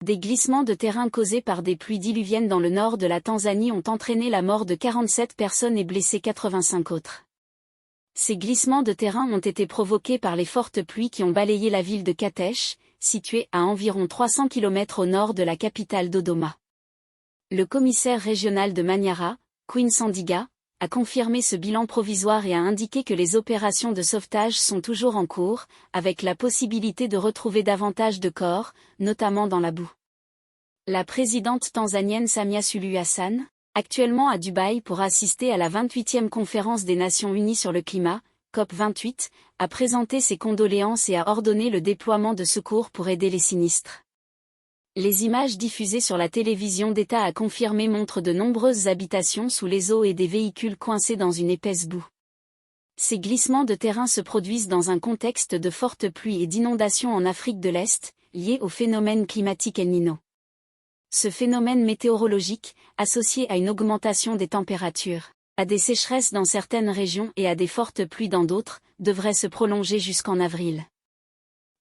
Des glissements de terrain causés par des pluies diluviennes dans le nord de la Tanzanie ont entraîné la mort de 47 personnes et blessé 85 autres. Ces glissements de terrain ont été provoqués par les fortes pluies qui ont balayé la ville de Katesh, située à environ 300 km au nord de la capitale Dodoma. Le commissaire régional de Manyara, Queen Sandiga, a confirmé ce bilan provisoire et a indiqué que les opérations de sauvetage sont toujours en cours, avec la possibilité de retrouver davantage de corps, notamment dans la boue. La présidente tanzanienne Samia Suluhu Hassan, actuellement à Dubaï pour assister à la 28e conférence des Nations Unies sur le climat, COP28, a présenté ses condoléances et a ordonné le déploiement de secours pour aider les sinistres. Les images diffusées sur la télévision d'État a confirmé montrent de nombreuses habitations sous les eaux et des véhicules coincés dans une épaisse boue. Ces glissements de terrain se produisent dans un contexte de fortes pluies et d'inondations en Afrique de l'Est, liés au phénomène climatique El Niño. Ce phénomène météorologique, associé à une augmentation des températures, à des sécheresses dans certaines régions et à des fortes pluies dans d'autres, devrait se prolonger jusqu'en avril.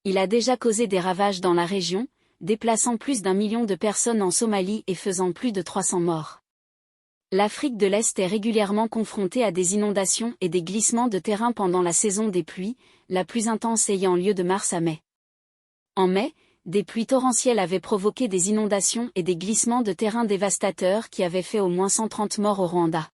Il a déjà causé des ravages dans la région, déplaçant plus d'1 million de personnes en Somalie et faisant plus de 300 morts. L'Afrique de l'Est est régulièrement confrontée à des inondations et des glissements de terrain pendant la saison des pluies, la plus intense ayant lieu de mars à mai. En mai, des pluies torrentielles avaient provoqué des inondations et des glissements de terrain dévastateurs qui avaient fait au moins 130 morts au Rwanda.